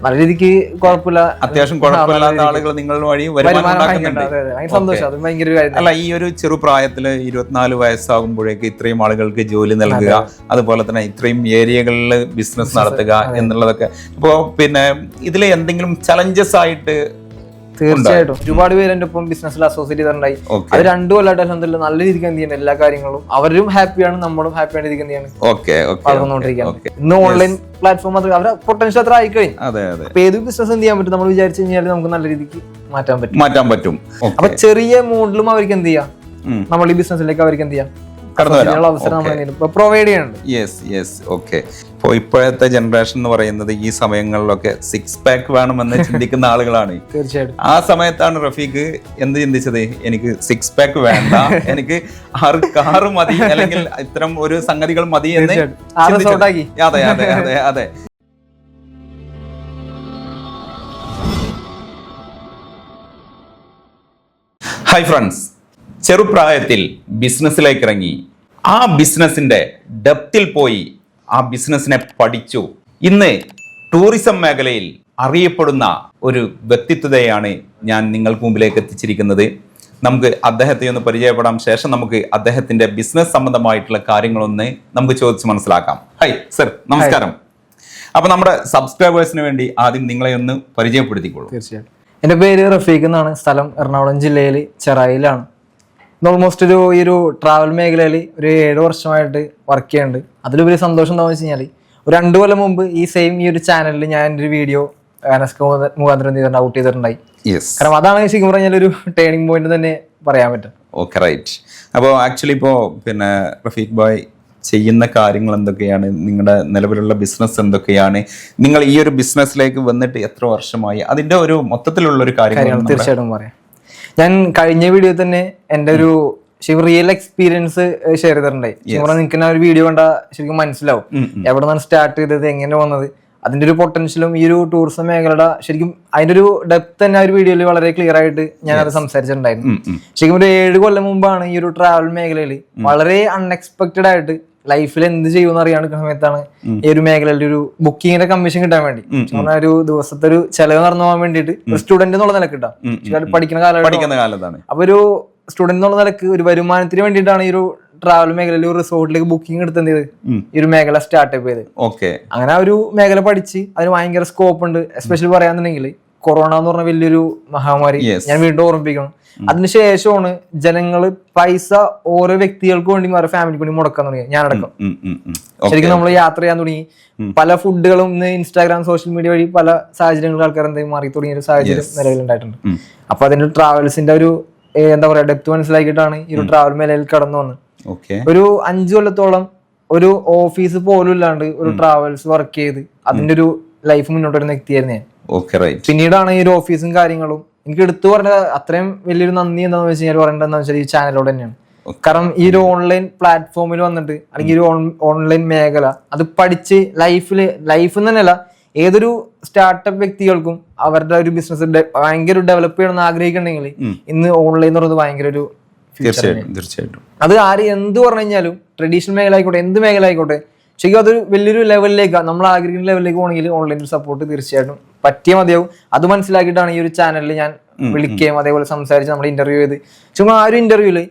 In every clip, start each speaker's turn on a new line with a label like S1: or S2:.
S1: നല്ല രീതിക്ക് കുഴപ്പമില്ല,
S2: അത്യാവശ്യം കുഴപ്പമില്ലാത്ത ആളുകൾ നിങ്ങൾ വഴി വരുമാനം ഉണ്ടാക്കുന്നുണ്ട്.
S1: സന്തോഷം, അത് ഭയങ്കര കാര്യം.
S2: അല്ല, ഈ ഒരു ചെറുപ്രായത്തില് 24 വയസ്സാകുമ്പോഴേക്ക് ഇത്രയും ആളുകൾക്ക് ജോലി നൽകുക, അതുപോലെ തന്നെ ഇത്രയും ഏരിയകളിൽ ബിസിനസ് നടത്തുക എന്നുള്ളതൊക്കെ, ഇപ്പോ പിന്നെ ഇതിൽ എന്തെങ്കിലും ചലഞ്ചസ് ആയിട്ട്?
S1: തീർച്ചയായിട്ടും ഒരുപാട് പേര് എന്റെ ഒപ്പം ബിസിനസ്സിൽ അസോസിയേറ്റ് ചെയ്തിട്ടുണ്ടായി. അത് 2 കൊല്ലമായിട്ട് അൽഹംദുലില്ലാഹ് നല്ല രീതിക്ക് എന്ത് ചെയ്യണം, എല്ലാ കാര്യങ്ങളും അവരും ഹാപ്പിയാണ്, നമ്മളും ഹാപ്പിയാണ് രീതിക്ക് എന്ത് ചെയ്യാണ് വളർന്നുകൊണ്ടിരിക്കുകയാണ്. ഇന്ന് ഓൺലൈൻ പ്ലാറ്റ്ഫോം അത് അവരുടെ പൊട്ടൻഷ്യൽ അത്ര ആയിക്കഴിഞ്ഞു. അപ്പൊ ഏത് ബിസിനസ് എന്ത് ചെയ്യാൻ പറ്റും, നമ്മൾ വിചാരിച്ചു കഴിഞ്ഞാൽ നമുക്ക് നല്ല രീതിക്ക് മാറ്റാൻ പറ്റും. അപ്പൊ ചെറിയ മോഡലും അവർക്ക് എന്ത് ചെയ്യാം, നമ്മൾ ഈ ബിസിനസ്സിലേക്ക് അവർക്ക് എന്ത് ചെയ്യാം പ്രൊവൈഡ് ചെയ്യുന്നുണ്ട്.
S2: ഇപ്പോൾ ഇപ്പോഴത്തെ ജനറേഷൻ എന്ന് പറയുന്നത് ഈ സമയങ്ങളിലൊക്കെ 6 പാക്ക് വേണമെന്ന് ചിന്തിക്കുന്ന ആളുകളാണ്.
S1: തീർച്ചയായിട്ടും
S2: ആ സമയത്താണ് റഫീഖ് എന്ത് ചിന്തിച്ചത്, എനിക്ക് 6 പാക്ക് വേണ്ട, എനിക്ക് 6 കാറ് മതി, അല്ലെങ്കിൽ ഇത്തരം ഒരു സംഗതികൾ മതി എന്ന്. അതെ അതെ അതെ അതെ. ഹായ് ഫ്രണ്ട്സ്, ചെറുപ്രായത്തിൽ ബിസിനസ്സിലേക്ക് ഇറങ്ങി, ആ ബിസിനസിന്റെ ഡെപ്തിൽ പോയി ആ ബിസിനസിനെ പഠിച്ചു. ഇന്ന് ടൂറിസം മേഖലയിൽ അറിയപ്പെടുന്ന ഒരു വ്യക്തിത്വതയാണ് ഞാൻ നിങ്ങൾക്ക് മുമ്പിലേക്ക് എത്തിച്ചിരിക്കുന്നത്. നമുക്ക് അദ്ദേഹത്തെ ഒന്ന് പരിചയപ്പെടാം. ശേഷം നമുക്ക് അദ്ദേഹത്തിന്റെ ബിസിനസ് സംബന്ധമായിട്ടുള്ള കാര്യങ്ങളൊന്ന് നമുക്ക് ചോദിച്ച് മനസ്സിലാക്കാം. ഹായ് സർ, നമസ്കാരം. അപ്പൊ നമ്മുടെ സബ്സ്ക്രൈബേഴ്സിന് വേണ്ടി ആദ്യം നിങ്ങളെ ഒന്ന് പരിചയപ്പെടുത്തിക്കോളൂ.
S1: തീർച്ചയായിട്ടും. എൻ്റെ പേര് റഫീഖ് എന്നാണ്. സ്ഥലം എറണാകുളം ജില്ലയിൽ ചെറായിലാണ്. ഓൾമോസ്റ്റ് ഈ ഒരു ട്രാവൽ മേഖലയിൽ ഒരു 7 വർഷമായിട്ട് വർക്ക് ചെയ്യുന്നുണ്ട്. അതിലുപരി സന്തോഷം എന്താണെന്ന് വെച്ച് കഴിഞ്ഞാൽ ഒരു 2 കൊല്ലം മുമ്പ് ഈ ഒരു ചാനലിൽ ഞാൻ എൻ്റെ ഒരു വീഡിയോ മുഖാന്തരം ഔട്ട് ചെയ്തിട്ടുണ്ടായി. കാരണം അതാണ് ശരിക്കും പറഞ്ഞാൽ ഒരു ടേണിംഗ് പോയിന്റ് തന്നെ പറയാൻ പറ്റും.
S2: Okay, right. അപ്പോൾ ആക്ച്വലി ഇപ്പോൾ പിന്നെ റഫീഖ് ഭായ് ചെയ്യുന്ന കാര്യങ്ങൾ എന്തൊക്കെയാണ്, നിങ്ങളുടെ നിലവിലുള്ള ബിസിനസ് എന്തൊക്കെയാണ്, നിങ്ങൾ ഈ ഒരു ബിസിനസ്സിലേക്ക് വന്നിട്ട് എത്ര വർഷമായി, അതിന്റെ ഒരു മൊത്തത്തിലുള്ള ഒരു കാര്യം
S1: തീർച്ചയായിട്ടും പറയാം. ഞാൻ കഴിഞ്ഞ വീഡിയോ തന്നെ എൻ്റെ ഒരു റിയൽ എക്സ്പീരിയൻസ് ഷെയർ ചെയ്തിട്ടുണ്ടായി. നിങ്ങൾക്ക് ആ ഒരു വീഡിയോ കണ്ടാൽ ശരിക്കും മനസ്സിലാവും എവിടെ നിന്നാണ് സ്റ്റാർട്ട് ചെയ്തത്, എങ്ങനെ വന്നത്, അതിന്റെ ഒരു പൊട്ടൻഷ്യലും ഈ ഒരു ടൂറിസം മേഖലയുടെ ശരിക്കും അതിന്റെ ഒരു ഡെപ്ത് തന്നെ ആ ഒരു വീഡിയോയിൽ വളരെ ക്ലിയർ ആയിട്ട് ഞാൻ അത് സംസാരിച്ചിട്ടുണ്ടായിരുന്നു. ശരിക്കും ഒരു 7 കൊല്ലം മുമ്പാണ് ഈ ഒരു ട്രാവൽ മേഖലയിൽ വളരെ അൺഎക്സ്പെക്ടഡ് ആയിട്ട് ലൈഫിൽ എന്ത് ചെയ്യുമെന്ന് അറിയാൻ സമയത്താണ് ഈ ഒരു മേഖലയിൽ ഒരു ബുക്കിങ്ങിന്റെ കമ്മീഷൻ കിട്ടാൻ വേണ്ടി, ഒരു ദിവസത്തെ ഒരു ചെലവ് നടന്നു പോകാൻ വേണ്ടിയിട്ട് ഒരു സ്റ്റുഡന്റ് എന്നുള്ള നിലക്ക് കിട്ടാം, പഠിക്കുന്ന കാലത്താണ്. അപ്പൊ ഒരു സ്റ്റുഡന്റ് എന്നുള്ള നിലക്ക് ഒരു വരുമാനത്തിന് വേണ്ടിയിട്ടാണ് ഈ ഒരു ട്രാവൽ മേഖലയിൽ ഒരു റിസോർട്ടിലേക്ക് ബുക്കിംഗ് എടുത്തത് ഈ ഒരു മേഖല സ്റ്റാർട്ടപ്പ് ചെയ്ത്. അങ്ങനെ ആ ഒരു മേഖല പഠിച്ച് അതിന് ഭയങ്കര സ്കോപ്പ് ഉണ്ട്. എസ്പെഷ്യലി പറയാന്നുണ്ടെങ്കിൽ കൊറോണ എന്ന് പറഞ്ഞ വലിയൊരു മഹാമാരി ഞാൻ വീണ്ടും ഓർമ്മിപ്പിക്കണം. അതിനുശേഷമാണ് ജനങ്ങള് പൈസ ഓരോ വ്യക്തികൾക്ക് വേണ്ടി ഓരോ ഫാമിലിക്ക് വേണ്ടി മുടക്കാൻ തുടങ്ങി, ഞാനടക്കം. ശരിക്കും നമ്മൾ യാത്ര ചെയ്യാൻ തുടങ്ങി. പല ഫുഡുകളും ഇന്ന് ഇൻസ്റ്റാഗ്രാം സോഷ്യൽ മീഡിയ വഴി പല സാഹചര്യങ്ങളിൽ ആൾക്കാർ എന്തെങ്കിലും മാറി തുടങ്ങിയ ഒരു സാഹചര്യം നിലവിലുണ്ടായിട്ടുണ്ട്. അപ്പൊ അതിന്റെ ട്രാവൽസിന്റെ ഒരു എന്താ പറയാ ഡെപ്ത് മനസ്സിലാക്കിയിട്ടാണ് ഈ ഒരു ട്രാവൽ മേഖലയിൽ കടന്നു വന്നത്. ഒരു 5 കൊല്ലത്തോളം ഒരു ഓഫീസ് പോലും ഇല്ലാണ്ട് ഒരു ട്രാവൽസ് വർക്ക് ചെയ്ത് അതിന്റെ ഒരു ലൈഫ് മുന്നോട്ട് വരുന്ന വ്യക്തിയായിരുന്നു ഞാൻ. പിന്നീടാണ് ഈ ഒരു ഓഫീസും കാര്യങ്ങളും എനിക്ക് എടുത്തു പറഞ്ഞ അത്രയും വലിയൊരു നന്ദി എന്താണെന്ന് വെച്ച് കഴിഞ്ഞാൽ പറയേണ്ടതെന്ന് വെച്ചാൽ ഈ ചാനലോട് തന്നെയാണ്. കാരണം ഈ ഒരു ഓൺലൈൻ പ്ലാറ്റ്ഫോമിൽ വന്നിട്ട് അല്ലെങ്കിൽ ഒരു ഓൺലൈൻ മേഖല അത് പഠിച്ച് ലൈഫ് തന്നെയല്ല ഏതൊരു സ്റ്റാർട്ടപ്പ് വ്യക്തികൾക്കും അവരുടെ ഒരു ബിസിനസ് ഭയങ്കര ഡെവലപ്പ് ചെയ്യണമെന്ന് ആഗ്രഹിക്കുന്നുണ്ടെങ്കിൽ ഇന്ന് ഓൺലൈൻ എന്ന് പറയുന്നത് ഭയങ്കര ഒരു
S2: തീർച്ചയായിട്ടും
S1: അത് ആര് എന്ത് പറഞ്ഞു കഴിഞ്ഞാലും ട്രഡീഷണൽ മേഖല ആയിക്കോട്ടെ എന്ത് മേഖല ആയിക്കോട്ടെ ശരിക്കും അതൊരു വലിയൊരു ലെവലിലേക്ക് നമ്മൾ ആഗ്രഹിക്കുന്ന ലെവലിലേക്ക് പോകണമെങ്കിൽ ഓൺലൈൻ സപ്പോർട്ട് തീർച്ചയായിട്ടും പറ്റിയേ മതിയാവും. അത് മനസ്സിലാക്കിയിട്ടാണ് ഈ ഒരു ചാനലിൽ ഞാൻ വിളിക്കുകയും അതേപോലെ സംസാരിച്ച് നമ്മൾ ഇന്റർവ്യൂ ചെയ്ത് ചുമ്മാ ആ ഒരു ഇന്റർവ്യൂല്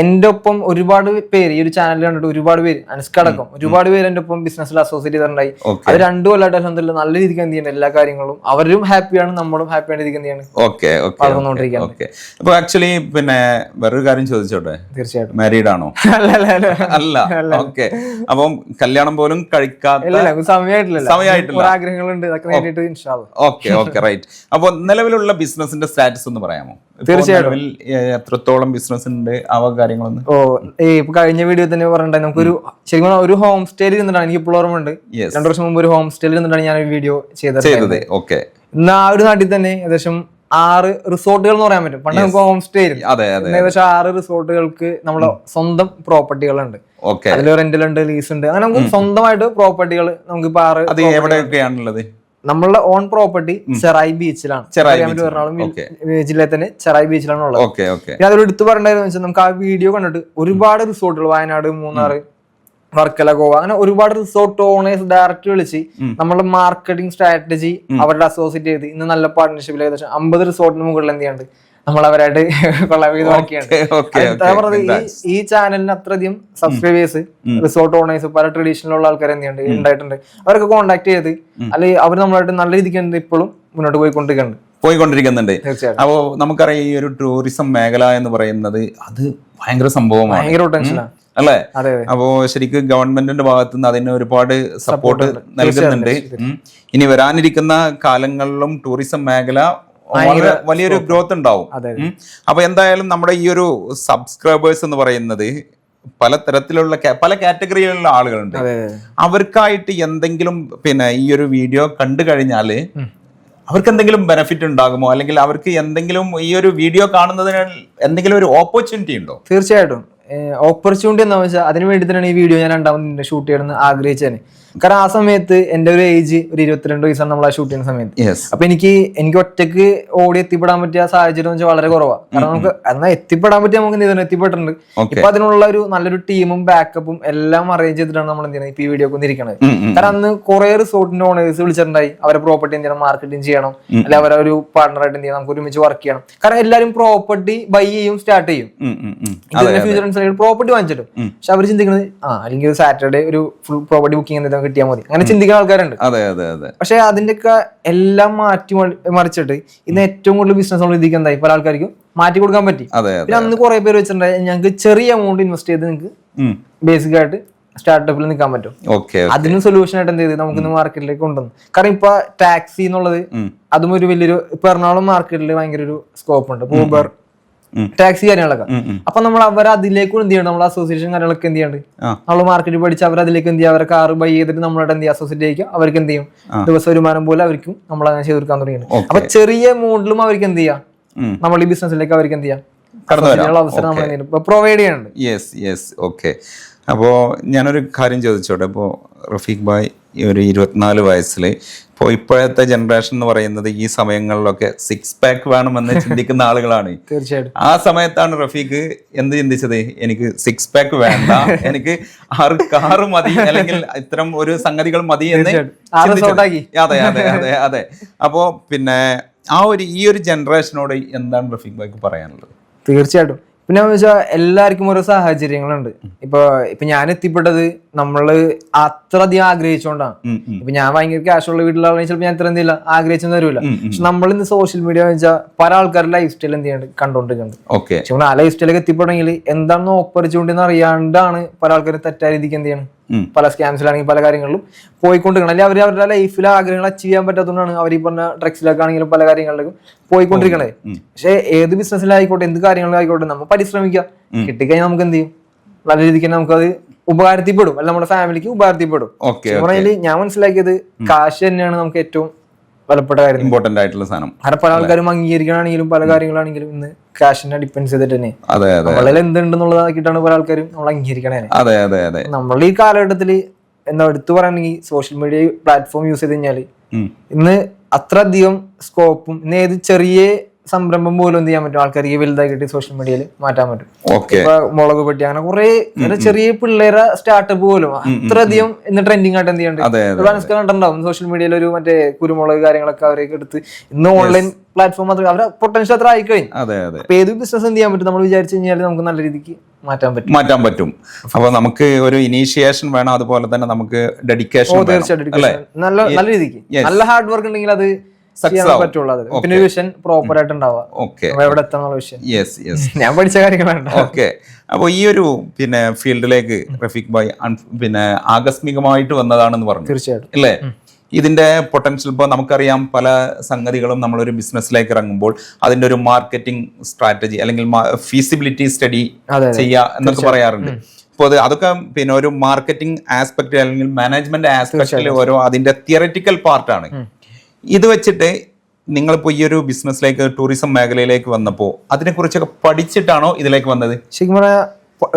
S1: എന്റെ ഒപ്പം ഒരുപാട് പേര് ഈ ഒരു ചാനൽ കണ്ടിട്ട് ഒരുപാട് പേര് അനുഷ്കടക്കം ഒരുപാട് പേര് എന്റെ ഒപ്പം ബിസിനസ്സിൽ അസോസിയേറ്റ് ചെയ്തിട്ടുണ്ടായി. അത് 2 കൊല്ലമായിട്ട് അൽഹംദുലില്ലാഹ് നല്ല രീതിക്ക് എന്ത് ചെയ്യണം, എല്ലാ കാര്യങ്ങളും അവരും ഹാപ്പിയാണ് നമ്മളും ഹാപ്പിയാണ് രീതിക്ക് എന്ത് ചെയ്യാണ് വളർന്നുകൊണ്ടിരിക്കുകയാണ്.
S2: അപ്പൊ ആക്ച്വലി പിന്നെ വേറൊരു കാര്യം ചോദിച്ചോട്ടെ,
S1: തീർച്ചയായിട്ടും
S2: മാരീഡ് ആണോ? അല്ല. ഓക്കെ. അപ്പം കല്യാണം പോലും കഴിക്കാത്ത
S1: സമയമായിട്ടില്ല, ആഗ്രഹങ്ങളുണ്ട്.
S2: Okay, right. അപ്പൊ നിലവിലുള്ള ബിസിനസിന്റെ സ്റ്റാറ്റസ് ഒന്ന് പറയാമോ?
S1: തീർച്ചയായിട്ടും
S2: എത്രത്തോളം ബിസിനസ് ഉണ്ട് ആ കാര്യങ്ങളൊന്നും?
S1: ഇപ്പൊ കഴിഞ്ഞ വീഡിയോ തന്നെ പറഞ്ഞിട്ടുണ്ടായി നമുക്കൊരു ശരിക്കും ഒരു ഹോം സ്റ്റേയിൽ ഇരുന്നിട്ടാണ്, എനിക്ക് ഇപ്പോൾ ഓർമ്മയുണ്ട് 2 വർഷം മുമ്പ് ഒരു ഹോം സ്റ്റേയിൽ ഇരുന്നിട്ടാണ് ഞാൻ വീഡിയോ ചെയ്തത്. ഇന്ന് ആ ഒരു നാട്ടിൽ തന്നെ ഏകദേശം 6 റിസോർട്ടുകൾ എന്ന് പറയാൻ പറ്റും. പണ്ട് നമുക്ക് ഹോം സ്റ്റേ ഏകദേശം 6 റിസോർട്ടുകൾക്ക് നമ്മളെ സ്വന്തം പ്രോപ്പർട്ടികളുണ്ട്. അതിൽ റെന്റലുണ്ട്, ലീസ് ഉണ്ട്. അങ്ങനെ നമുക്ക് സ്വന്തമായിട്ട് പ്രോപ്പർട്ടികൾ നമുക്ക് ഇപ്പൊ 6
S2: എവിടെയൊക്കെയാണുള്ളത്.
S1: നമ്മളുടെ ഓൺ പ്രോപ്പർട്ടി ചെറായി ബീച്ചിലാണ്. എറണാകുളം ജില്ലയിൽ തന്നെ ചെറായി ബീച്ചിലാണ് ഉള്ളത്. അതിൽ എടുത്തു പറയേണ്ടതെന്ന് വെച്ചാൽ നമുക്ക് ആ വീഡിയോ കണ്ടിട്ട് ഒരുപാട് റിസോർട്ടുകൾ വയനാട്, മൂന്നാർ, വർക്കല, ഗോവ, അങ്ങനെ ഒരുപാട് റിസോർട്ട് ഓണേഴ്സ് ഡയറക്റ്റ് വിളിച്ച് നമ്മളെ മാർക്കറ്റിംഗ് സ്ട്രാറ്റജി അവരുടെ അസോസിയേറ്റ് ചെയ്ത് ഇന്ന് നല്ല പാർട്ട്ണർഷിപ്പിൽ ഏകദേശം 50 റിസോർട്ടിന് മുകളിൽ എന്ത് ചെയ്യാണ്ട് നമ്മൾ അവരായിട്ട് കൊളാബ് ചെയ്ത് വർക്കുകയാണ്. ഈ ചാനലിന് അത്രയധികം സബ്സ്ക്രൈബേഴ്സ് റിസോർട്ട് ഓണേഴ്സ് പല ട്രഡീഷണലുള്ള ആൾക്കാർ എന്ത് ചെയ്യുന്നുണ്ട് ഉണ്ടായിട്ടുണ്ട്. അവരൊക്കെ കോൺടാക്ട് ചെയ്ത് അല്ലെങ്കിൽ അവർ നമ്മളായിട്ട് നല്ല രീതിക്ക് ഇപ്പോഴും മുന്നോട്ട്
S2: പോയിക്കൊണ്ടിരിക്കുന്നുണ്ട്. അപ്പോ നമുക്കറിയാം ഈ ഒരു ടൂറിസം മേഖല എന്ന് പറയുന്നത് അത് ഭയങ്കര സംഭവമാണ്,
S1: ഭയങ്കര പൊട്ടൻഷ്യലാണ്
S2: അല്ലേ? അപ്പോ ശരിക്കും ഗവൺമെന്റിന്റെ ഭാഗത്തു നിന്ന് അതിന് ഒരുപാട് സപ്പോർട്ട് നൽകുന്നുണ്ട്. ഇനി വരാനിരിക്കുന്ന കാലങ്ങളിലും ടൂറിസം മേഖല വലിയൊരു ഗ്രോത്ത് ഉണ്ടാവും. അപ്പൊ എന്തായാലും നമ്മുടെ ഈ ഒരു സബ്സ്ക്രൈബേഴ്സ് എന്ന് പറയുന്നത് പല തരത്തിലുള്ള പല കാറ്റഗറിയിലുള്ള ആളുകളുണ്ട്. അവർക്കായിട്ട് എന്തെങ്കിലും പിന്നെ ഈ ഒരു വീഡിയോ കണ്ടു കഴിഞ്ഞാല് അവർക്ക് എന്തെങ്കിലും ബെനിഫിറ്റ് ഉണ്ടാകുമോ, അല്ലെങ്കിൽ അവർക്ക് എന്തെങ്കിലും ഈ ഒരു വീഡിയോ കാണുന്നതിന് എന്തെങ്കിലും ഒരു ഓപ്പർച്യൂണിറ്റി ഉണ്ടോ?
S1: തീർച്ചയായിട്ടും ഓപ്പർച്യൂണിറ്റി എന്താണെന്ന് വെച്ചാൽ അതിന് വേണ്ടി തന്നെയാണ് ഈ വീഡിയോ ഞാൻ രണ്ടാമത് ഷൂട്ട് ചെയ്യണമെന്ന് ആഗ്രഹിച്ചത്. കാരണം ആ സമയത്ത് എന്റെ ഒരു ഏജ് ഒരു 22 വയസ്സാണ് നമ്മൾ ആ ഷൂട്ട് ചെയ്യുന്ന സമയത്ത്. അപ്പൊ എനിക്ക് ഒറ്റയ്ക്ക് ഓടി എത്തിപ്പെടാൻ പറ്റിയ സാഹചര്യം എന്ന് വെച്ചാൽ വളരെ കുറവാണ്. കാരണം നമുക്ക് എന്നാൽ എത്തിപ്പെടാൻ പറ്റിയ നമുക്ക് എന്ത് എത്തിപ്പെട്ടിട്ടുണ്ട്. ഇപ്പൊ അതിനുള്ള ഒരു നല്ലൊരു ടീമും ബാക്കപ്പും എല്ലാം അറേഞ്ച് ചെയ്തിട്ടാണ് നമ്മൾ എന്ത് ചെയ്യുന്നത് ഇപ്പൊ ഈ വീഡിയോ ഒക്കെ ഇരിക്കുന്നത്. കാരണം അന്ന് കുറെ റിസോർട്ടിന്റെ ഓണേഴ്സ് വിളിച്ചിട്ടുണ്ടായി, അവരെ പ്രോപ്പർട്ടി എന്ത് ചെയ്യണം, മാർക്കറ്റിംഗ് ചെയ്യണം, അല്ലെ അവരെ ഒരു പാർട്ണറായിട്ട് എന്ത് ചെയ്യണം, നമുക്ക് ഒരുമിച്ച് വർക്ക് ചെയ്യണം. കാരണം എല്ലാവരും പ്രോപ്പർട്ടി ബൈ ചെയ്യും, സ്റ്റാർട്ട് ചെയ്യും, ഫ്യൂച്ചർ പ്രോപ്പർട്ടി വാങ്ങിച്ചിട്ടും. പക്ഷെ അവർ ചിന്തിക്കുന്നത് അല്ലെങ്കിൽ ഒരു സാറ്റർഡേ ഒരു ഫുൾ പ്രോപ്പർട്ടി ബുക്കിംഗ് എന്തെങ്കിലും കിട്ടിയാൽ മതി, അങ്ങനെ ചിന്തിക്കുന്ന ആൾക്കാരുണ്ട്. പക്ഷെ അതിന്റെയൊക്കെ എല്ലാം മാറ്റി മറിച്ചിട്ട് ഇന്ന് ഏറ്റവും കൂടുതൽ ബിസിനസ് നമ്മൾ ഇതിക്ക് എന്തായി പല ആൾക്കാർക്കും മാറ്റി കൊടുക്കാൻ പറ്റി. പിന്നെ അന്ന് കുറെ പേര് വെച്ചിട്ടുണ്ടായി ഞങ്ങൾക്ക് ചെറിയ എമൗണ്ട് ഇൻവെസ്റ്റ് ചെയ്ത് നിങ്ങൾക്ക് ബേസിക് ആയിട്ട് സ്റ്റാർട്ടപ്പിൽ നിൽക്കാൻ പറ്റും. അതിന് സൊല്യൂഷൻ ആയിട്ട് എന്ത് ചെയ്ത് നമുക്ക് മാർക്കറ്റിലേക്ക് കൊണ്ടുവന്നു. കാരണം ഇപ്പൊ ടാക്സി എന്നുള്ളത് അതും ഒരു വലിയൊരു ഇപ്പൊ എറണാകുളം മാർക്കറ്റിൽ ഭയങ്കര ഒരു സ്കോപ്പ് ഉണ്ട്, ഊബർ ടാക്സി കാര്യങ്ങളൊക്കെ. അപ്പൊ നമ്മൾ അവർ അതിലേക്ക് എന്ത് ചെയ്യണം, നമ്മളെ അസോസിയേഷൻ കാര്യങ്ങളൊക്കെ എന്ത് ചെയ്യണ്ട് നമ്മൾ മാർക്കറ്റിൽ പഠിച്ച് അവർ അതിലേക്ക് എന്ത് ചെയ്യുക, അവരെ കാറ് ബൈ ചെയ്തിട്ട് നമ്മളോട് എന്ത് ചെയ്യുക അസോസിയേറ്റ് ആയിരിക്കും. അവർക്ക് എന്ത് ചെയ്യും ദിവസ വരുമാനം പോലെ അവർക്കും നമ്മൾ അങ്ങനെ ചെയ്ത് കൊടുക്കാൻ തുടങ്ങിയത്. അപ്പൊ ചെറിയ എമൗണ്ടിലും അവർക്ക് എന്ത് ചെയ്യാം നമ്മൾ ഈ ബിസിനസ്സിലേക്ക് അവർക്ക് എന്ത് ചെയ്യാം അവസരം നമ്മൾ പ്രൊവൈഡ് ചെയ്യുന്നുണ്ട്.
S2: അപ്പോ ഞാനൊരു കാര്യം ചോദിച്ചോട്ടെ. ഇപ്പോ റഫീഖ് ഭായ് ഈ ഒരു 24 വയസ്സിൽ ഇപ്പോൾ ഇപ്പോഴത്തെ ജനറേഷൻ എന്ന് പറയുന്നത് ഈ സമയങ്ങളിലൊക്കെ 6 പാക്ക് വേണമെന്ന് ചിന്തിക്കുന്ന ആളുകളാണ്.
S1: തീർച്ചയായിട്ടും
S2: ആ സമയത്താണ് റഫീഖ് എന്ത് ചിന്തിച്ചത്, എനിക്ക് 6 പാക്ക് വേണ്ട, എനിക്ക് 6 കാറ് മതി, അല്ലെങ്കിൽ ഇത്തരം ഒരു സംഗതികൾ മതി എന്ന്. അതെ. അപ്പോ പിന്നെ ഈ ഒരു ജനറേഷനോട് എന്താണ് റഫീഖ് ഭായ്ക്ക് പറയാനുള്ളത്?
S1: തീർച്ചയായിട്ടും പിന്നെ വെച്ചാൽ എല്ലാവർക്കും ഓരോ സാഹചര്യങ്ങളുണ്ട്. ഇപ്പൊ ഞാൻ എത്തിപ്പെട്ടത് നമ്മള് അത്ര അധികം ആഗ്രഹിച്ചുകൊണ്ടാണ്. ഇപ്പൊ ഞാൻ ഭയങ്കര ക്യാഷ് ഉള്ള വീട്ടിലാണെങ്കിൽ ചിലപ്പോൾ ഞാൻ ഇത്ര എന്തെങ്കിലും ആഗ്രഹിച്ചെന്ന് വരില്ല. പക്ഷെ നമ്മൾ ഇന്ന് സോഷ്യൽ മീഡിയ വെച്ചാൽ പല ആൾക്കാരുടെ ലൈഫ് സ്റ്റൈൽ എന്ത് ചെയ്യുന്നുണ്ട് കണ്ടുകൊണ്ടിരിക്കുന്നുണ്ട്. പക്ഷെ ആ ലൈഫ് സ്റ്റൈലൊക്കെ എത്തിപ്പെടെങ്കിൽ എന്താണെന്ന് ഓപ്പർച്യൂണിറ്റി എന്ന് അറിയാണ്ടാണ് പല ആൾക്കാരും തെറ്റായ രീതിക്ക് എന്ത് ചെയ്യണം പല സ്കാംസിലാണെങ്കിൽ പല കാര്യങ്ങളിലും പോയിക്കൊണ്ടിരിക്കണം. അല്ലെങ്കിൽ അവരുടെ ലൈഫിലെ ആഗ്രഹങ്ങൾ അച്ചീവ് ചെയ്യാൻ പറ്റാത്തതുകൊണ്ടാണ് അവർ ഈ പറഞ്ഞ ഡ്രഗ്സിലൊക്കെയാണെങ്കിലും പല കാര്യങ്ങളിലേക്കും പോയിക്കൊണ്ടിരിക്കണത്. പക്ഷെ ഏത് ബിസിനസ്സിലായിക്കോട്ടെ എന്ത് കാര്യങ്ങളായിക്കോട്ടെ നമ്മൾ പരിശ്രമിക്കുക, കിട്ടിക്കഴിഞ്ഞാൽ നമുക്ക് എന്ത് ചെയ്യും നല്ല രീതിക്ക് തന്നെ നമുക്കത് ഉപകാരത്തിൽപ്പെടും, അല്ല നമ്മുടെ ഫാമിലിക്ക് ഉപകാരത്തിൽപ്പെടും. ഞാൻ മനസ്സിലാക്കിയത് കാശ് തന്നെയാണ് നമുക്ക് ഏറ്റവും വിലപ്പെട്ട കാര്യം,
S2: ഇമ്പോർട്ടന്റ് ആയിട്ടുള്ള സാധനം.
S1: കാരണം പല ആൾക്കാരും അംഗീകരിക്കണമെങ്കിലും പല കാര്യങ്ങളാണെങ്കിലും ഇന്ന് കാശിനെ ഡിപ്പെൻഡ് ചെയ്തിട്ട് തന്നെ നമ്മളിൽ എന്തുണ്ടെന്നുള്ളതാക്കിയിട്ടാണ് പല ആൾക്കാരും നമ്മൾ അംഗീകരിക്കണേ. നമ്മൾ ഈ കാലഘട്ടത്തില് എന്താ എടുത്തു പറയുകയാണെങ്കിൽ സോഷ്യൽ മീഡിയ പ്ലാറ്റ്ഫോം യൂസ് ചെയ്ത് കഴിഞ്ഞാല് ഇന്ന് അത്ര അധികം സ്കോപ്പും ഇന്ന് ഏത് ചെറിയ സംരംഭം പോലും എന്ത് ചെയ്യാൻ പറ്റും ആൾക്കാർക്ക് വലുതാക്കിയിട്ട് സോഷ്യൽ മീഡിയയിൽ മാറ്റാൻ പറ്റും. ഇപ്പൊ മുളക് പെട്ടി അങ്ങനെ കുറെ ചെറിയ പിള്ളേരെ സ്റ്റാർട്ടപ്പ് പോലും അത്രയധികം ഇന്ന് ട്രെൻഡിങ് ആയിട്ട് എന്ത് ചെയ്യുന്നുണ്ട് കണ്ടിട്ടുണ്ടാവും സോഷ്യൽ മീഡിയയിൽ. ഒരു മറ്റേ കുരുമുളക് കാര്യങ്ങളൊക്കെ അവരൊക്കെ എടുത്ത് ഇന്ന് ഓൺലൈൻ പ്ലാറ്റ്ഫോം മാത്രം അവരെ പൊട്ടൻഷ്യൽ അത്ര ആയിക്കഴിഞ്ഞു. അപ്പൊ ഏത് ബിസിനസ് എന്ത് ചെയ്യാൻ പറ്റും നമ്മൾ വിചാരിച്ചു കഴിഞ്ഞാൽ നമുക്ക് നല്ല രീതിക്ക് മാറ്റാൻ പറ്റും.
S2: അപ്പൊ നമുക്ക് ഒരു ഇനീഷ്യേഷൻ വേണം, അതുപോലെ തന്നെ നമുക്ക് ഡെഡിക്കേഷൻ.
S1: തീർച്ചയായിട്ടും നല്ല രീതിക്ക് നല്ല ഹാർഡ് വർക്ക് ഉണ്ടെങ്കിൽ അത് പിന്നെ വിഷൻ പ്രോപ്പർ ആയിട്ട് ഞാൻ പഠിച്ച കാര്യങ്ങളാണ്.
S2: ഓക്കെ, അപ്പൊ ഈ ഒരു പിന്നെ ഫീൽഡിലേക്ക് റഫീഖ് ഭായ് പിന്നെ ആകസ്മികമായിട്ട് വന്നതാണെന്ന് പറഞ്ഞു.
S1: തീർച്ചയായിട്ടും
S2: അല്ലേ? ഇതിന്റെ പൊട്ടൻഷ്യൽ ഇപ്പോൾ നമുക്കറിയാം, പല സംഗതികളും നമ്മളൊരു ബിസിനസ്സിലേക്ക് ഇറങ്ങുമ്പോൾ അതിന്റെ ഒരു മാർക്കറ്റിംഗ് സ്ട്രാറ്റജി അല്ലെങ്കിൽ ഫീസിബിലിറ്റി സ്റ്റഡി ചെയ്യുക എന്നൊക്കെ പറയാറുണ്ട്. ഇപ്പോൾ അതൊക്കെ പിന്നെ ഒരു മാർക്കറ്റിംഗ് ആസ്പെക്ട് അല്ലെങ്കിൽ മാനേജ്മെന്റ് ആസ്പെക്റ്റിൽ ഓരോ അതിന്റെ തിയററ്റിക്കൽ പാർട്ടാണ്. ഇത് വെച്ചിട്ട് നിങ്ങളിപ്പോൾ ഈ ഒരു ബിസിനസ്സിലേക്ക് ടൂറിസം മേഖലയിലേക്ക് വന്നപ്പോൾ അതിനെക്കുറിച്ചൊക്കെ പഠിച്ചിട്ടാണോ ഇതിലേക്ക് വന്നത്?
S1: ശരിക്കും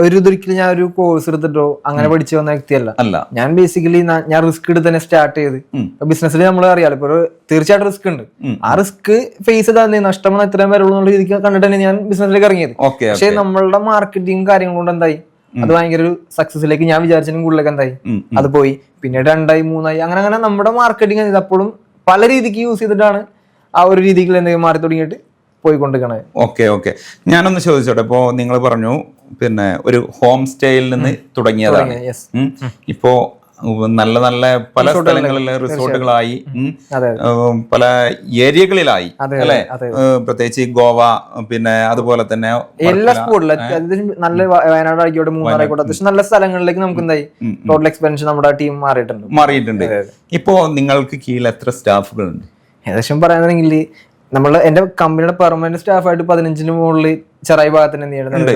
S1: ഒരിക്കലും ഞാൻ ഒരു കോഴ്സ് എടുത്തിട്ടോ അങ്ങനെ പഠിച്ചു വന്ന വ്യക്തിയല്ല. ഞാൻ ബേസിക്കലി ഞാൻ റിസ്ക് എടുത്ത് തന്നെ സ്റ്റാർട്ട് ചെയ്ത് ബിസിനസ്സിൽ നമ്മൾ അറിയാലോ ഇപ്പൊ തീർച്ചയായിട്ടും റിസ്ക് ഉണ്ട്. ആ റിസ്ക് ഫേസ് ചെയ്താൽ നഷ്ടം എത്രയും വരുള്ളൂ എന്നുള്ള രീതിക്ക് കണ്ടിട്ട് തന്നെ ഞാൻ ബിസിനസ്സിലേക്ക് ഇറങ്ങിയത്. പക്ഷെ നമ്മളുടെ മാർക്കറ്റിംഗ് കാര്യങ്ങൾ കൊണ്ട് എന്തായി അത് ഭയങ്കര ഒരു സക്സസിലേക്ക് ഞാൻ വിചാരിച്ചതിനും കൂടുതലൊക്കെ എന്തായി അത് പോയി. പിന്നീട് 2 3 അങ്ങനെ അങ്ങനെ നമ്മുടെ മാർക്കറ്റിംഗ് അപ്പോഴും പല രീതിക്ക് യൂസ് ചെയ്തിട്ടാണ് ആ ഒരു രീതിയിൽ എന്തെങ്കിലും മാറി തുടങ്ങിയിട്ട് പോയിക്കൊണ്ടിരിക്കണത്.
S2: ഓക്കെ ഞാനൊന്ന് ചോദിച്ചോട്ടെ, ഇപ്പോ നിങ്ങൾ പറഞ്ഞു പിന്നെ ഒരു ഹോം സ്റ്റേയിൽ നിന്ന് തുടങ്ങിയതാണ്. ഇപ്പോ നല്ല നല്ല പല സ്ഥലങ്ങളിലെ റിസോർട്ടുകളായി, പല ഏരിയകളിലായി അല്ലെ, പ്രത്യേകിച്ച് ഗോവ, പിന്നെ അതുപോലെ തന്നെ
S1: എല്ലാ സ്പോട്ടിലും നല്ല വയനാട് ആയിക്കോട്ടെ, മൂന്നാർ ആയിക്കോട്ടെ, അത്യാവശ്യം നല്ല സ്ഥലങ്ങളിലേക്ക് നമുക്ക് എന്തായി ടോട്ടൽ എക്സ്പെൻഷൻ നമ്മുടെ ടീം മാറിയിട്ടുണ്ട്.
S2: ഇപ്പോ നിങ്ങൾക്ക് കീഴിൽ എത്ര സ്റ്റാഫുകളുണ്ട്?
S1: ഏകദേശം പറയാണെങ്കിൽ എന്റെ കമ്പനിയുടെ പെർമനന്റ് സ്റ്റാഫായിട്ട് 15-ന് മുകളിൽ ചെറിയ ഭാഗത്തിന്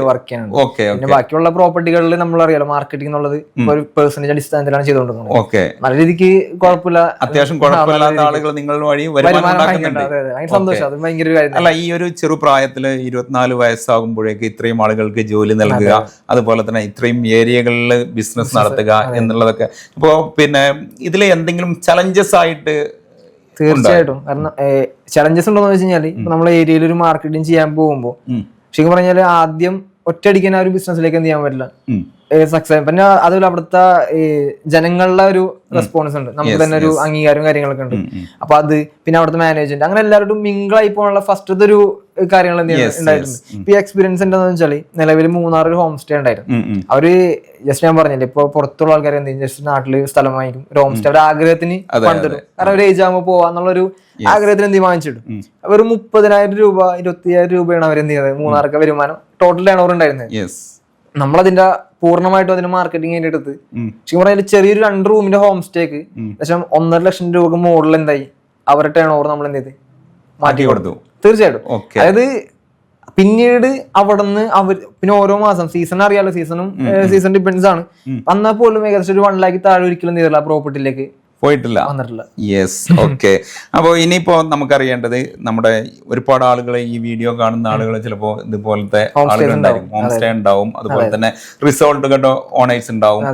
S1: വർക്ക് ചെയ്യാനുണ്ട്. പിന്നെ ബാക്കിയുള്ള പ്രോപ്പർട്ടികളിൽ നമ്മൾ അറിയാലോ മാർക്കറ്റിംഗ് എന്നുള്ളത് ഒരു പേഴ്സണേജ് അടിസ്ഥാനത്തിലാണ് ചെയ്തുകൊണ്ടിരിക്കുന്നത്. നല്ല രീതിക്ക് കുഴപ്പമില്ല,
S2: അത്യാവശ്യം കുഴപ്പമില്ലാത്ത ആളുകൾ നിങ്ങൾ വഴി
S1: സന്തോഷം. അത് ഭയങ്കര കാര്യം.
S2: അല്ല, ഈ ഒരു ചെറുപ്രായത്തില് 24 വയസ്സാകുമ്പോഴേക്ക് ഇത്രയും ആളുകൾക്ക് ജോലി നൽകുക, അതുപോലെ തന്നെ ഇത്രയും ഏരിയകളിൽ ബിസിനസ് നടത്തുക എന്നുള്ളതൊക്കെ, ഇപ്പോ പിന്നെ ഇതിൽ എന്തെങ്കിലും ചലഞ്ചസ് ആയിട്ട്?
S1: തീർച്ചയായിട്ടും. കാരണം ചലഞ്ചസ് ഉണ്ടോന്ന് വെച്ച് കഴിഞ്ഞാല് നമ്മളെ ഏരിയയിൽ ഒരു മാർക്കറ്റിംഗ് ചെയ്യാൻ പോകുമ്പോൾ ശരിക്കും പറഞ്ഞാല് ആദ്യം ഒറ്റയടിക്കാൻ ആ ഒരു ബിസിനസ്സിലേക്ക് എന്ത് ചെയ്യാൻ പറ്റില്ല, സക്സസ്. പിന്നെ അതുപോലെ അവിടുത്തെ ജനങ്ങളുടെ ഒരു റെസ്പോൺസ് ഉണ്ട്, നമുക്ക് തന്നെ ഒരു അംഗീകാരവും കാര്യങ്ങളൊക്കെ ഉണ്ട്. അപ്പൊ അത് പിന്നെ അവിടുത്തെ മാനേജ്മെന്റ് അങ്ങനെ എല്ലാവരും മിങ്കിളായി പോകാനുള്ള ഫസ്റ്റത്തെ ഒരു കാര്യങ്ങൾ ഉണ്ടായിട്ടുണ്ട്. ഇപ്പൊ ഈ എക്സ്പീരിയൻസ് എന്താന്ന് വെച്ചാൽ നിലവിൽ 3 ഒരു ഹോം സ്റ്റേ ഉണ്ടായിരുന്നു. അവര് ജസ്റ്റ് ഞാൻ പറഞ്ഞില്ലേ, ഇപ്പൊ പുറത്തുള്ള ആൾക്കാർ എന്ത് ചെയ്യും, ജസ്റ്റ് നാട്ടില് സ്ഥലം വാങ്ങിക്കും, ഒരു ഹോം സ്റ്റേ അവരുടെ ആഗ്രഹത്തിന് പണിതിടും. കാരണം ഒരു ഏജ് ആകുമ്പോൾ പോവാന്നുള്ളൊരു ആഗ്രഹത്തിന് എന്ത് വാങ്ങിച്ചിടും. ഒരു 30,000 രൂപ 25,000 രൂപയാണ് അവർ എന്ത് ചെയ്യുന്നത്, 3 വരുമാനം ടോട്ടൽ ടേൺ ഓവർ ഉണ്ടായിരുന്നത്. നമ്മളതിന്റെ പൂർണ്ണമായിട്ടും അതിന് മാർക്കറ്റിംഗ് അതിന്റെ അടുത്ത് ശരിക്കും പറഞ്ഞാൽ ചെറിയൊരു 2 റൂമിന്റെ ഹോം സ്റ്റേക്ക് ഏകദേശം 1.5 ലക്ഷം രൂപ മുകളിൽ എന്തായി അവരുടെ ടേൺ ഓവർ നമ്മൾ എന്ത് ചെയ്ത് മാറ്റി കൊടുത്തു. തീർച്ചയായിട്ടും. അതായത് പിന്നീട് അവിടുന്ന് അവർ പിന്നെ ഓരോ മാസം സീസൺ അറിയാലോ, സീസൺ ഡിപ്പെൻസ് ആണ്. എന്നാൽ പോലും ഏകദേശം ഒരു 1 lakh താഴെ ഒരിക്കലും ചെയ്തില്ല ആ പ്രോപ്പർട്ടിയിലേക്ക്
S2: വന്നിട്ടില്ല. Yes, okay. അപ്പോൾ ഇനിയിപ്പോ നമുക്കറിയേണ്ടത്, നമ്മുടെ ഒരുപാട് ആളുകൾ ഈ വീഡിയോ കാണുന്ന ആളുകൾ ചിലപ്പോ ഇതുപോലത്തെ ആളുകളുണ്ടാവും, ഹോം സ്റ്റേ ഉണ്ടാവും, അതുപോലെ തന്നെ റിസോർട്ടുകളുടെ ഓണേഴ്സ് ഉണ്ടാവും.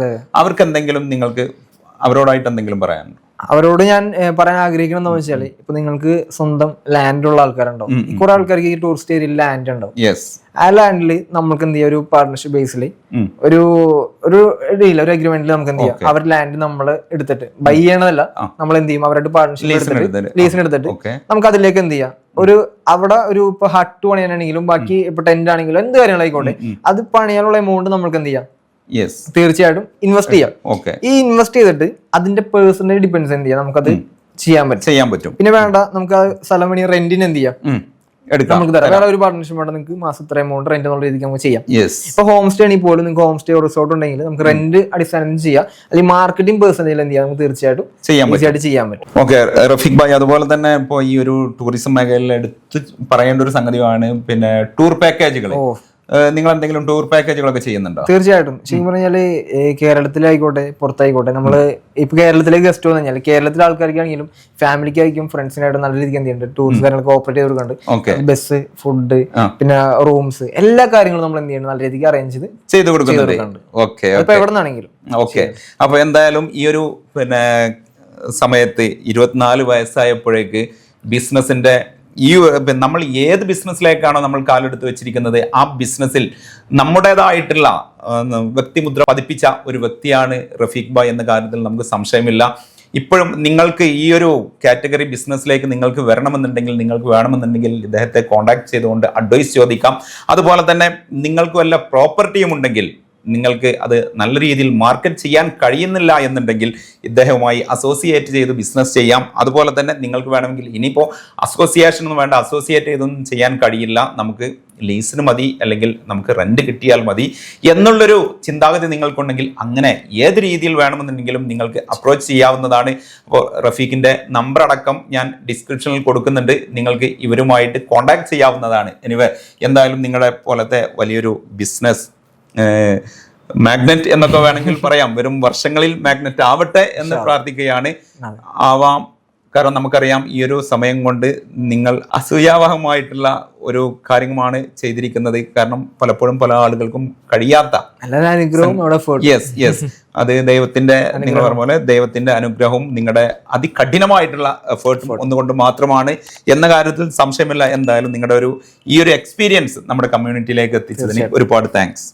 S2: അവർക്ക് എന്തെങ്കിലും നിങ്ങൾക്ക് അവരോടായിട്ട് എന്തെങ്കിലും പറയാനുണ്ടോ?
S1: അവരോട് ഞാൻ പറയാൻ ആഗ്രഹിക്കണമെന്ന് വെച്ചാൽ, ഇപ്പൊ നിങ്ങൾക്ക് സ്വന്തം ലാൻഡ് ഉള്ള ആൾക്കാരുണ്ടാവും, കുറെ ആൾക്കാർക്ക് ഈ ടൂറിസ്റ്റ് ഏരിയയിൽ ലാൻഡ് ഉണ്ടാവും. ആ ലാൻഡിൽ നമുക്ക് എന്ത് ചെയ്യാം, ഒരു പാർട്ണർഷിപ്പ് ബേസിൽ ഒരു ഡീൽ, ഒരു അഗ്രിമെന്റിൽ നമുക്ക് എന്ത് ചെയ്യാം, അവരുടെ ലാൻഡ് നമ്മൾ എടുത്തിട്ട് ബൈ ചെയ്യണതല്ല, നമ്മൾ എന്ത് ചെയ്യും, അവരുടെ പാർട്ണർഷിപ്പ് ലീസിന് എടുത്തിട്ട് നമുക്ക് അതിലേക്ക് എന്ത് ചെയ്യാം, അവിടെ ഒരു ഇപ്പൊ ഹട്ട് പണിയാനാണെങ്കിലും ബാക്കി ഇപ്പൊ ടെന്റ് ആണെങ്കിലും എന്ത് കാര്യങ്ങളായിക്കോട്ടെ, അത് പണിയാനുള്ള എമൗണ്ട് നമുക്ക് എന്ത് ചെയ്യാം, തീർച്ചയായിട്ടും ഇൻവെസ്റ്റ് ചെയ്യാം. ഈ ഇൻവെസ്റ്റ് ചെയ്തിട്ട് അതിന്റെ പേഴ്സണൽ ഡിപ്പെൻസ് എന്ത് ചെയ്യാം, നമുക്കത് ചെയ്യാൻ പറ്റും. പിന്നെ വേണ്ട, നമുക്ക് ആ സ്ഥലം വേണമെങ്കിൽ റെന്റിന് എന്ത് ചെയ്യാം, നമുക്ക് തരാം. വേറെ ഒരു പാർട്ണർഷിപ്പ് വേണ്ട, നിങ്ങൾക്ക് മാസം ഇത്ര എമൗണ്ട് റെന്റ് എന്നുള്ള രീതിക്ക് നമുക്ക് ചെയ്യാം. ഇപ്പൊ ഹോം സ്റ്റേ ആണെങ്കിൽ പോലും നിങ്ങൾക്ക് ഹോം സ്റ്റേ റിസോർട്ട് ഉണ്ടെങ്കിൽ നമുക്ക് റെന്റ് അടിസ്ഥാനത്തിൽ ചെയ്യാം, അല്ലെങ്കിൽ മാർക്കറ്റിംഗ് പേഴ്സണൽ എന്ത് ചെയ്യാം, നമുക്ക് തീർച്ചയായിട്ടും ചെയ്യാൻ പറ്റും.
S2: ഓക്കെ റഫീഖ് ഭായ്, അതുപോലെ തന്നെ ഇപ്പോൾ ഈ ഒരു ടൂറിസം മേഖലയിൽ എടുത്ത് പറയേണ്ട ഒരു സംഗതിയാണ് പിന്നെ ടൂർ പാക്കേജുകൾ. നിങ്ങൾ എന്തെങ്കിലും ടൂർ പാക്കേജുകളൊക്കെ ചെയ്യുന്നുണ്ടോ?
S1: തീർച്ചയായിട്ടും. ശരിക്കും പറഞ്ഞാല് കേരളത്തിലായിക്കോട്ടെ പുറത്തായിക്കോട്ടെ, നമ്മള് ഇപ്പൊ കേരളത്തിലേക്ക് ഗസ്റ്റ് വന്നു കഴിഞ്ഞാൽ കേരളത്തിലെ ആൾക്കാർക്കാണെങ്കിലും ഫാമിലിക്കായിരിക്കും ഫ്രണ്ട്സിനായിട്ടും നല്ല രീതിക്ക് എന്ത് ചെയ്യുന്നുണ്ട്, ടൂറിസ്റ്റ് കാര്യങ്ങളൊക്കെ ഓപ്പറേറ്റ് ചെയ്ത് കൊടുക്കുന്നുണ്ട്. ബസ്, ഫുഡ്, പിന്നെ റൂംസ്, എല്ലാ കാര്യങ്ങളും നമ്മൾ എന്ത് ചെയ്യുന്നത്, നല്ല രീതിക്ക് അറേഞ്ച് ചെയ്ത് കൊടുക്കുന്നുണ്ട്. ഇപ്പൊ എവിടെ നിന്നാണെങ്കിലും.
S2: ഓക്കെ. അപ്പൊ എന്തായാലും ഈ ഒരു പിന്നെ സമയത്ത് 24 വയസ്സായപ്പോഴേക്ക് ബിസിനസിന്റെ നമ്മൾ ഏത് ബിസിനസ്സിലേക്കാണോ നമ്മൾ കാലെടുത്ത് വെച്ചിരിക്കുന്നത്, ആ ബിസിനസ്സിൽ നമ്മുടേതായിട്ടുള്ള വ്യക്തിമുദ്ര പതിപ്പിച്ച ഒരു വ്യക്തിയാണ് റഫീഖ് ഭായ് എന്ന കാര്യത്തിൽ നമുക്ക് സംശയമില്ല. ഇപ്പോഴും നിങ്ങൾക്ക് ഈ ഒരു കാറ്റഗറി ബിസിനസ്സിലേക്ക് നിങ്ങൾക്ക് വേണമെന്നുണ്ടെങ്കിൽ ഇദ്ദേഹത്തെ കോൺടാക്ട് ചെയ്തുകൊണ്ട് അഡ്വൈസ് ചോദിക്കാം. അതുപോലെ തന്നെ നിങ്ങൾക്ക് വല്ല പ്രോപ്പർട്ടിയും ഉണ്ടെങ്കിൽ, നിങ്ങൾക്ക് അത് നല്ല രീതിയിൽ മാർക്കറ്റ് ചെയ്യാൻ കഴിയുന്നില്ല എന്നുണ്ടെങ്കിൽ ഇദ്ദേഹവുമായി അസോസിയേറ്റ് ചെയ്ത് ബിസിനസ് ചെയ്യാം. അതുപോലെ തന്നെ നിങ്ങൾക്ക് വേണമെങ്കിൽ ഇനിയിപ്പോൾ അസോസിയേഷൻ ഒന്നും വേണ്ട, അസോസിയേറ്റ് ചെയ്തൊന്നും ചെയ്യാൻ കഴിയില്ല, നമുക്ക് ലീസിന് മതി, അല്ലെങ്കിൽ നമുക്ക് റെന്റ് കിട്ടിയാൽ മതി എന്നുള്ളൊരു ചിന്താഗതി നിങ്ങൾക്കുണ്ടെങ്കിൽ അങ്ങനെ ഏത് രീതിയിൽ വേണമെന്നുണ്ടെങ്കിലും നിങ്ങൾക്ക് അപ്രോച്ച് ചെയ്യാവുന്നതാണ്. അപ്പോൾ റഫീഖിൻ്റെ നമ്പർ അടക്കം ഞാൻ ഡിസ്ക്രിപ്ഷനിൽ കൊടുക്കുന്നുണ്ട്, നിങ്ങൾക്ക് ഇവരുമായിട്ട് കോൺടാക്ട് ചെയ്യാവുന്നതാണ്. എനിവേ, എന്തായാലും നിങ്ങളെ പോലത്തെ വലിയൊരു ബിസിനസ് മാഗ്നറ്റ് എന്നൊക്കെ വേണമെങ്കിൽ പറയാം, വരും വർഷങ്ങളിൽ മാഗ്നറ്റ് ആവട്ടെ എന്ന് പ്രാർത്ഥിക്കുകയാണ്. ആവാം. കാരണം നമുക്കറിയാം ഈ ഒരു സമയം കൊണ്ട് നിങ്ങൾ അസൂയാവഹമായിട്ടുള്ള ഒരു കാര്യമാണ് ചെയ്തിരിക്കുന്നത്. കാരണം പലപ്പോഴും പല ആളുകൾക്കും കഴിയാത്ത അത് ദൈവത്തിന്റെ, നിങ്ങൾ പറഞ്ഞ പോലെ ദൈവത്തിന്റെ അനുഗ്രഹവും നിങ്ങളുടെ അതികഠിനമായിട്ടുള്ള എഫേർട്ടും ഒന്നുകൊണ്ട് മാത്രമാണ് എന്ന കാര്യത്തിൽ സംശയമില്ല. എന്തായാലും നിങ്ങളുടെ ഈ ഒരു എക്സ്പീരിയൻസ് നമ്മുടെ കമ്മ്യൂണിറ്റിയിലേക്ക് എത്തിച്ചതിന് ഒരുപാട് താങ്ക്സ്.